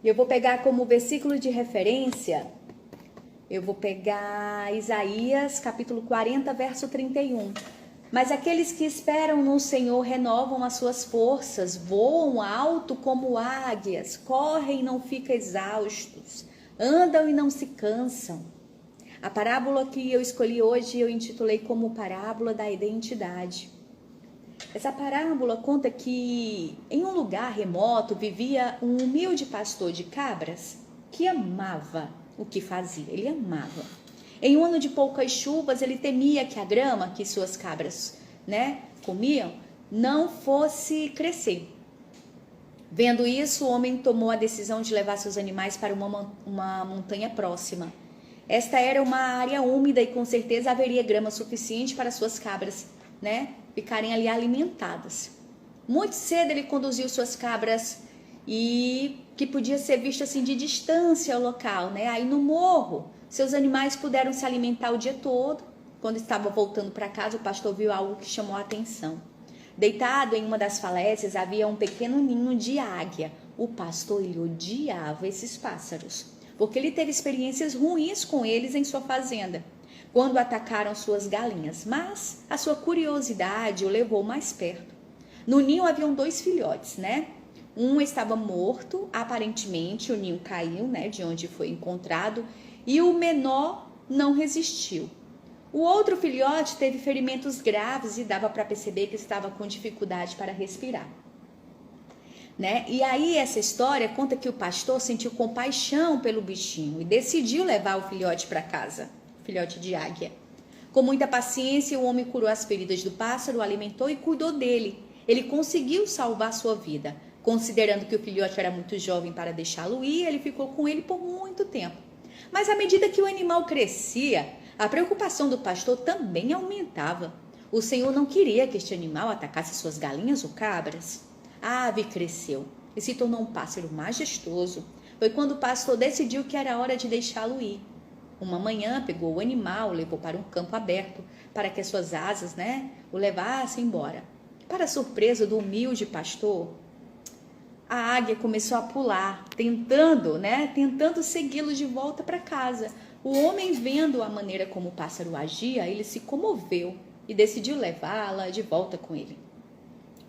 Eu vou pegar como versículo de referência, eu vou pegar Isaías, capítulo 40, verso 31. Mas aqueles que esperam no Senhor renovam as suas forças, voam alto como águias, correm e não ficam exaustos, andam e não se cansam. A parábola que eu escolhi hoje eu intitulei como parábola da identidade. Essa parábola conta que em um lugar remoto vivia um humilde pastor de cabras que amava o que fazia, ele amava. Em um ano de poucas chuvas, ele temia que a grama que suas cabras, comiam não fosse crescer. Vendo isso, o homem tomou a decisão de levar seus animais para uma montanha próxima. Esta era uma área úmida e com certeza haveria grama suficiente para suas cabras, ficarem ali alimentadas. Muito cedo ele conduziu suas cabras e que podia ser visto assim de distância ao local, Aí no morro, seus animais puderam se alimentar o dia todo. Quando estava voltando para casa, o pastor viu algo que chamou a atenção. Deitado em uma das falésias havia um pequeno ninho de águia. O pastor ele odiava esses pássaros, porque ele teve experiências ruins com eles em sua fazenda, quando atacaram suas galinhas, mas a sua curiosidade o levou mais perto. No ninho haviam 2 filhotes, Um estava morto, aparentemente o ninho caiu, de onde foi encontrado, e o menor não resistiu. O outro filhote teve ferimentos graves e dava para perceber que estava com dificuldade para respirar. E aí essa história conta que o pastor sentiu compaixão pelo bichinho e decidiu levar o filhote para casa. Filhote de águia. Com muita paciência, o homem curou as feridas do pássaro, alimentou e cuidou dele. Ele conseguiu salvar sua vida. Considerando que o filhote era muito jovem para deixá-lo ir, ele ficou com ele por muito tempo. Mas à medida que o animal crescia, a preocupação do pastor também aumentava. O Senhor não queria que este animal atacasse suas galinhas ou cabras. A ave cresceu e se tornou um pássaro majestoso. Foi quando o pastor decidiu que era hora de deixá-lo ir. Uma manhã pegou o animal, levou para um campo aberto, para que as suas asas, o levassem embora. Para a surpresa do humilde pastor, a águia começou a pular, tentando segui-lo de volta para casa. O homem, vendo a maneira como o pássaro agia, ele se comoveu e decidiu levá-la de volta com ele.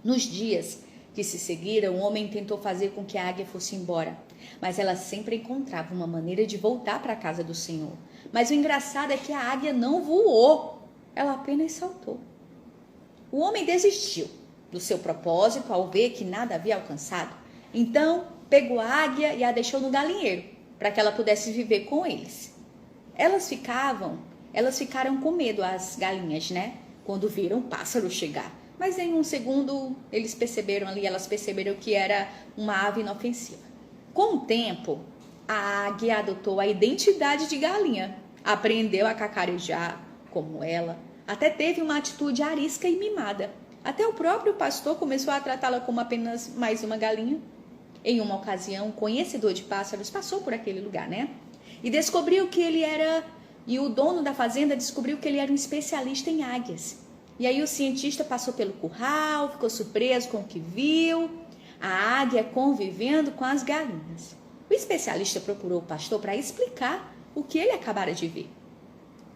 Nos dias que se seguiram, o homem tentou fazer com que a águia fosse embora, mas ela sempre encontrava uma maneira de voltar para a casa do Senhor. Mas o engraçado é que a águia não voou, ela apenas saltou. O homem desistiu do seu propósito ao ver que nada havia alcançado. Então, pegou a águia e a deixou no galinheiro, para que ela pudesse viver com eles. Elas ficaram com medo, as galinhas, quando viram o pássaro chegar. Mas em um segundo, elas perceberam que era uma ave inofensiva. Com o tempo, a águia adotou a identidade de galinha, aprendeu a cacarejar como ela, até teve uma atitude arisca e mimada. Até o próprio pastor começou a tratá-la como apenas mais uma galinha. Em uma ocasião, um conhecedor de pássaros passou por aquele lugar, E descobriu que ele era... E o dono da fazenda descobriu que ele era um especialista em águias. E aí o cientista passou pelo curral, ficou surpreso com o que viu. A águia convivendo com as galinhas. O especialista procurou o pastor para explicar o que ele acabara de ver.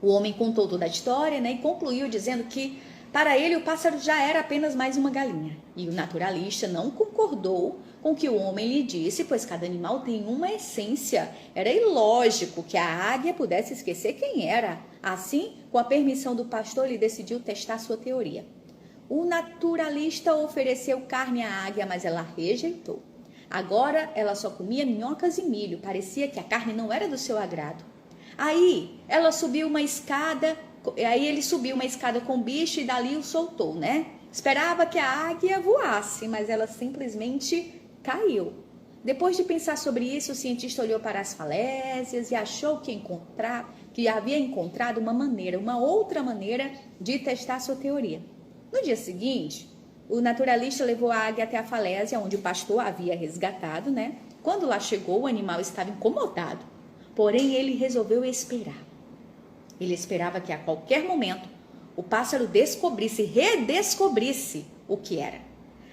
O homem contou toda a história, e concluiu dizendo que para ele o pássaro já era apenas mais uma galinha. E o naturalista não concordou com o que o homem lhe disse, pois cada animal tem uma essência. Era ilógico que a águia pudesse esquecer quem era. Assim, com a permissão do pastor, ele decidiu testar sua teoria. O naturalista ofereceu carne à águia, mas ela rejeitou. Agora ela só comia minhocas e milho. Parecia que a carne não era do seu agrado. Aí ele subiu uma escada com o bicho e dali o soltou, Esperava que a águia voasse, mas ela simplesmente caiu. Depois de pensar sobre isso, o cientista olhou para as falésias e achou que havia encontrado uma outra maneira de testar sua teoria. No dia seguinte, o naturalista levou a águia até a falésia, onde o pastor a havia resgatado, Quando lá chegou, o animal estava incomodado. Porém, ele resolveu esperar. Ele esperava que a qualquer momento o pássaro redescobrisse o que era.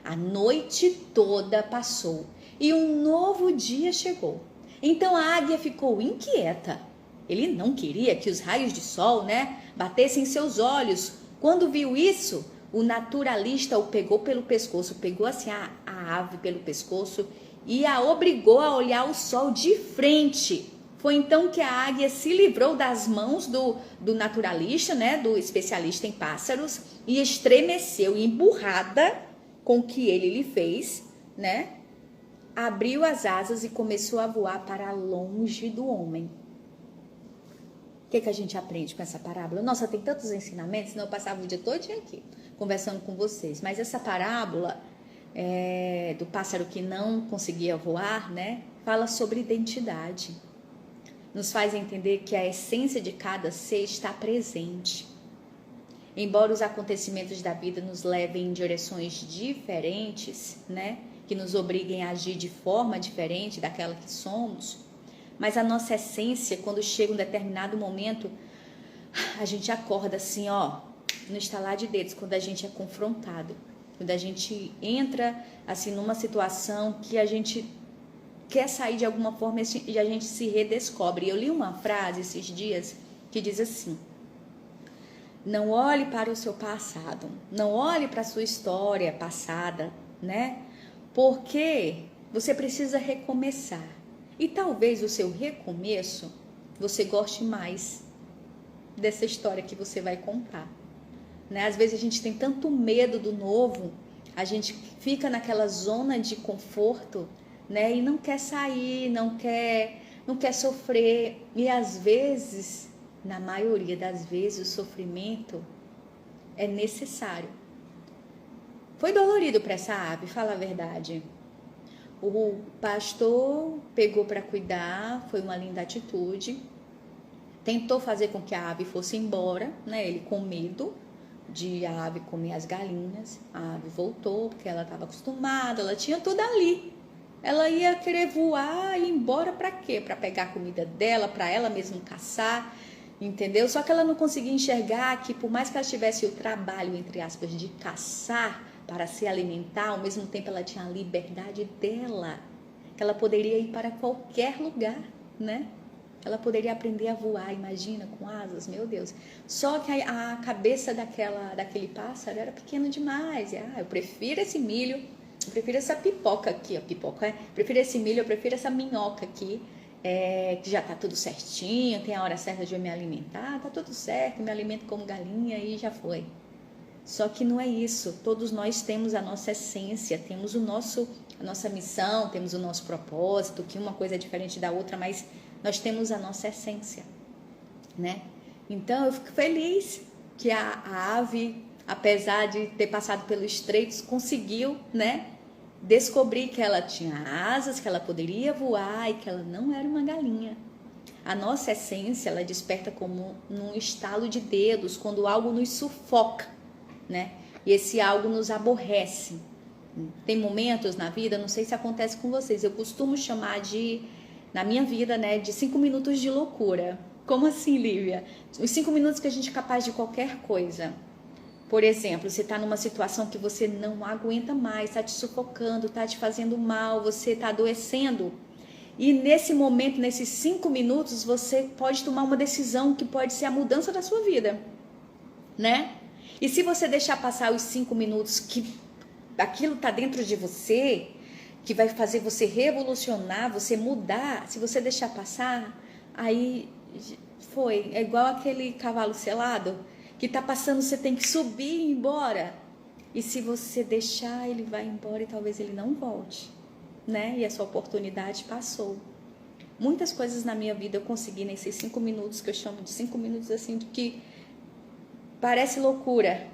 A noite toda passou e um novo dia chegou. Então a águia ficou inquieta. Ele não queria que os raios de sol, batessem em seus olhos. Quando viu isso, o naturalista o pegou pelo pescoço, pegou assim a ave pelo pescoço e a obrigou a olhar o sol de frente. Foi então que a águia se livrou das mãos do naturalista, do especialista em pássaros, e estremeceu, emburrada com o que ele lhe fez, abriu as asas e começou a voar para longe do homem. O que a gente aprende com essa parábola? Nossa, tem tantos ensinamentos, senão eu passava o dia todo aqui conversando com vocês. Mas essa parábola do pássaro que não conseguia voar, fala sobre identidade. Nos faz entender que a essência de cada ser está presente. Embora os acontecimentos da vida nos levem em direções diferentes, que nos obriguem a agir de forma diferente daquela que somos, mas a nossa essência, quando chega um determinado momento, a gente acorda assim, no estalar de dedos, quando a gente é confrontado, quando a gente entra assim numa situação que a gente quer sair de alguma forma e a gente se redescobre. Eu li uma frase esses dias que diz assim: não olhe para o seu passado, não olhe para a sua história passada, porque você precisa recomeçar. E talvez o seu recomeço, você goste mais dessa história que você vai contar. Às vezes a gente tem tanto medo do novo, a gente fica naquela zona de conforto, e não quer sair, não quer sofrer. E às vezes, na maioria das vezes, o sofrimento é necessário. Foi dolorido para essa ave, fala a verdade. O pastor pegou para cuidar, foi uma linda atitude. Tentou fazer com que a ave fosse embora, ele com medo de a ave comer as galinhas. A ave voltou porque ela estava acostumada, ela tinha tudo ali. Ela ia querer voar e ir embora para quê? Para pegar a comida dela, para ela mesma caçar, entendeu? Só que ela não conseguia enxergar que por mais que ela tivesse o trabalho, entre aspas, de caçar para se alimentar, ao mesmo tempo ela tinha a liberdade dela, que ela poderia ir para qualquer lugar, Ela poderia aprender a voar, imagina, com asas, meu Deus. Só que a cabeça daquele pássaro era pequena demais. Eu prefiro esse milho, eu prefiro essa pipoca aqui, prefiro esse milho, eu prefiro essa minhoca aqui, que já tá tudo certinho, tem a hora certa de eu me alimentar, tá tudo certo, me alimento como galinha e já foi. Só que não é isso. Todos nós temos a nossa essência, temos a nossa missão, temos o nosso propósito, que uma coisa é diferente da outra, mas nós temos a nossa essência, Então eu fico feliz que a ave, apesar de ter passado pelos estreitos, conseguiu, descobrir que ela tinha asas, que ela poderia voar e que ela não era uma galinha. A nossa essência, ela desperta como num estalo de dedos, quando algo nos sufoca, E esse algo nos aborrece. Tem momentos na vida, não sei se acontece com vocês, eu costumo chamar na minha vida, de 5 minutos de loucura. Como assim, Lívia? Os 5 minutos que a gente é capaz de qualquer coisa. Por exemplo, você está numa situação que você não aguenta mais, está te sufocando, está te fazendo mal, você está adoecendo. E nesse momento, nesses 5 minutos, você pode tomar uma decisão que pode ser a mudança da sua vida, E se você deixar passar os 5 minutos que aquilo está dentro de você, que vai fazer você revolucionar, você mudar, se você deixar passar, aí foi. É igual aquele cavalo selado, que está passando, você tem que subir e ir embora. E se você deixar, ele vai embora e talvez ele não volte, E essa oportunidade passou. Muitas coisas na minha vida eu consegui nesses 5 minutos, que eu chamo de 5 minutos assim, que parece loucura,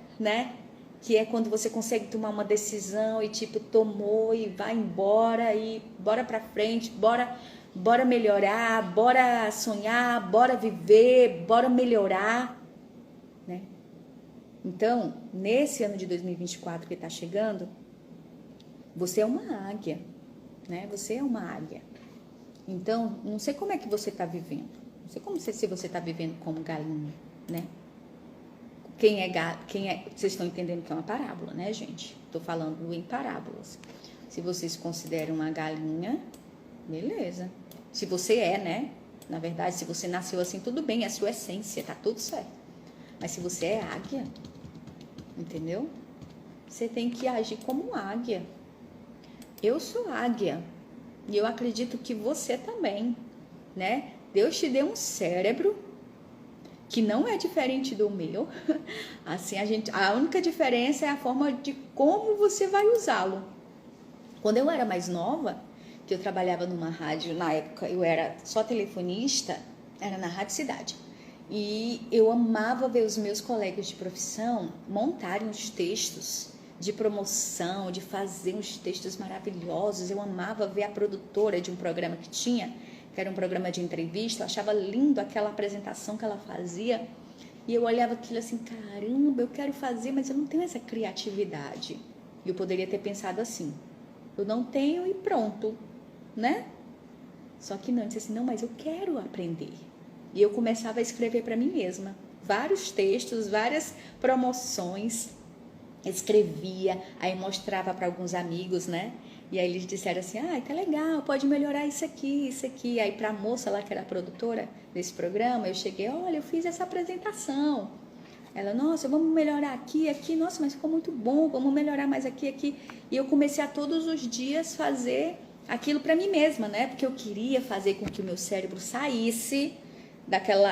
Que é quando você consegue tomar uma decisão e tomou e vai embora e bora pra frente, bora melhorar, bora sonhar, bora viver, bora melhorar, Então, nesse ano de 2024 que está chegando, você é uma águia, Você é uma águia. Então, não sei como é que você está vivendo, não sei se você está vivendo como galinha, Vocês estão entendendo que é uma parábola, gente? Estou falando em parábolas. Se você se considera uma galinha, beleza. Se você é, né? Na verdade, se você nasceu assim, tudo bem, é a sua essência, tá tudo certo. Mas se você é águia, entendeu? Você tem que agir como águia. Eu sou águia e eu acredito que você também, né? Deus te deu um cérebro que não é diferente do meu. Assim, a única diferença é a forma de como você vai usá-lo. Quando eu era mais nova, que eu trabalhava numa rádio, na época eu era só telefonista, era na Rádio Cidade. E eu amava ver os meus colegas de profissão montarem os textos de promoção, de fazer uns textos maravilhosos. Eu amava ver a produtora de um programa que tinha, que era um programa de entrevista. Eu achava lindo aquela apresentação que ela fazia. E eu olhava aquilo assim, caramba, eu quero fazer, mas eu não tenho essa criatividade. E eu poderia ter pensado assim, eu não tenho e pronto, né? Só que não, eu disse assim, não, mas eu quero aprender. E eu começava a escrever para mim mesma. Vários textos, várias promoções. Escrevia, aí mostrava para alguns amigos, né? E aí eles disseram assim, tá legal, pode melhorar isso aqui, isso aqui. Aí para a moça lá, que era a produtora desse programa, eu cheguei, olha, eu fiz essa apresentação. Ela, nossa, vamos melhorar aqui, aqui. Nossa, mas ficou muito bom, vamos melhorar mais aqui, aqui. E eu comecei a todos os dias fazer aquilo para mim mesma, né? Porque eu queria fazer com que o meu cérebro saísse daquele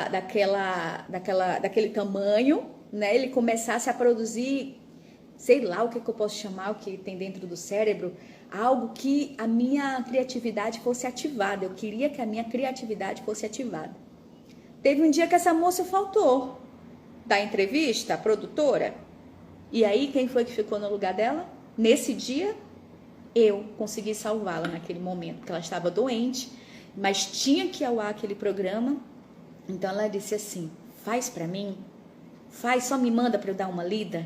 tamanho, né? Ele começasse a produzir, sei lá o que eu posso chamar, o que tem dentro do cérebro, algo que a minha criatividade fosse ativada. Eu queria que a minha criatividade fosse ativada. Teve um dia que essa moça faltou da entrevista, a produtora, e aí quem foi que ficou no lugar dela? Nesse dia, eu consegui salvá-la naquele momento, porque ela estava doente, mas tinha que ir ao ar aquele programa. Então ela disse assim, faz pra mim, faz, só me manda pra eu dar uma lida,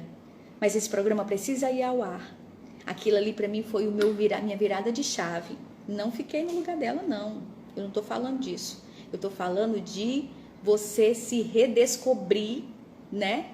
mas esse programa precisa ir ao ar. Aquilo ali pra mim foi minha virada de chave. Não fiquei no lugar dela, não. Eu não tô falando disso. Eu tô falando de você se redescobrir, né?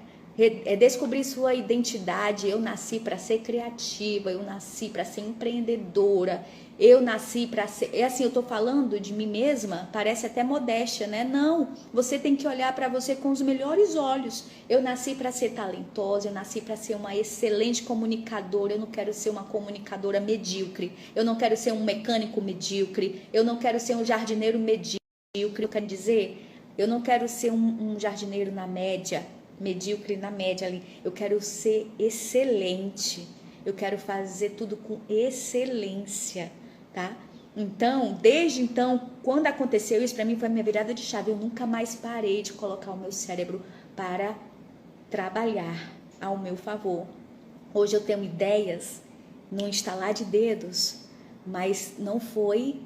Descobrir sua identidade. Eu nasci para ser criativa, eu nasci para ser empreendedora, eu nasci para ser... É assim, eu tô falando de mim mesma, parece até modéstia, né? Não, você tem que olhar para você com os melhores olhos. Eu nasci para ser talentosa, eu nasci para ser uma excelente comunicadora, eu não quero ser uma comunicadora medíocre, eu não quero ser um mecânico medíocre, eu não quero ser um jardineiro medíocre, eu quero dizer, eu não quero ser um jardineiro na média, medíocre na média ali, eu quero ser excelente, eu quero fazer tudo com excelência, tá? Então, desde então, quando aconteceu isso, para mim foi a minha virada de chave. Eu nunca mais parei de colocar o meu cérebro para trabalhar ao meu favor. Hoje eu tenho ideias no instalar de dedos, mas não foi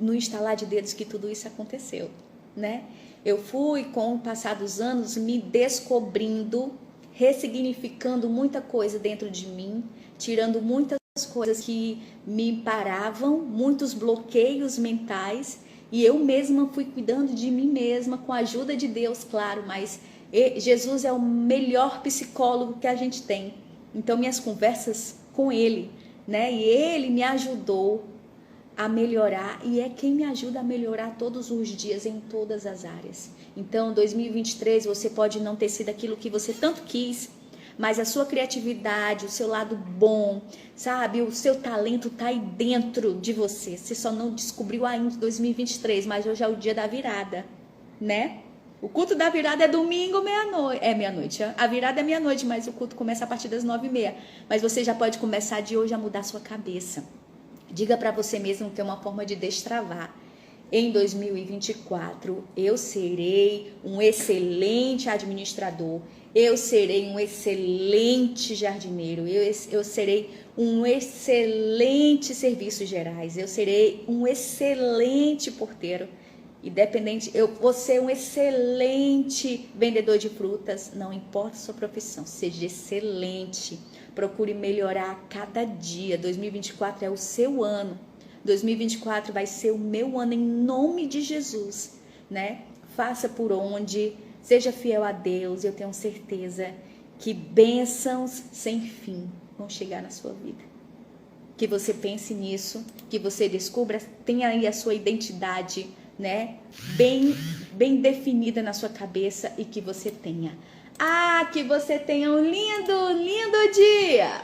no instalar de dedos que tudo isso aconteceu, né? Eu fui, com o passar dos anos, me descobrindo, ressignificando muita coisa dentro de mim, tirando muitas coisas que me paravam, muitos bloqueios mentais, e eu mesma fui cuidando de mim mesma, com a ajuda de Deus, claro, mas Jesus é o melhor psicólogo que a gente tem. Então, minhas conversas com Ele, né? E Ele me ajudou a melhorar, e é quem me ajuda a melhorar todos os dias em todas as áreas. Então, 2023, você pode não ter sido aquilo que você tanto quis, mas a sua criatividade, o seu lado bom, sabe, o seu talento tá aí dentro de você. Você só não descobriu ainda em 2023, mas hoje é o dia da virada, né? O culto da virada é domingo, meia-noite. É meia-noite, a virada é meia-noite, mas o culto começa a partir das 9h30. Mas você já pode começar de hoje a mudar a sua cabeça. Diga para você mesmo que é uma forma de destravar. Em 2024, eu serei um excelente administrador, eu serei um excelente jardineiro, eu serei um excelente serviços gerais, eu serei um excelente porteiro, independente, eu vou ser um excelente vendedor de frutas, não importa a sua profissão, seja excelente. Procure melhorar a cada dia. 2024 é o seu ano. 2024 vai ser o meu ano em nome de Jesus, né? Faça por onde, seja fiel a Deus. Eu tenho certeza que bênçãos sem fim vão chegar na sua vida. que você pense nisso, que você descubra, tenha aí a sua identidade, né, bem definida na sua cabeça e que você tenha. Que você tenha um lindo dia!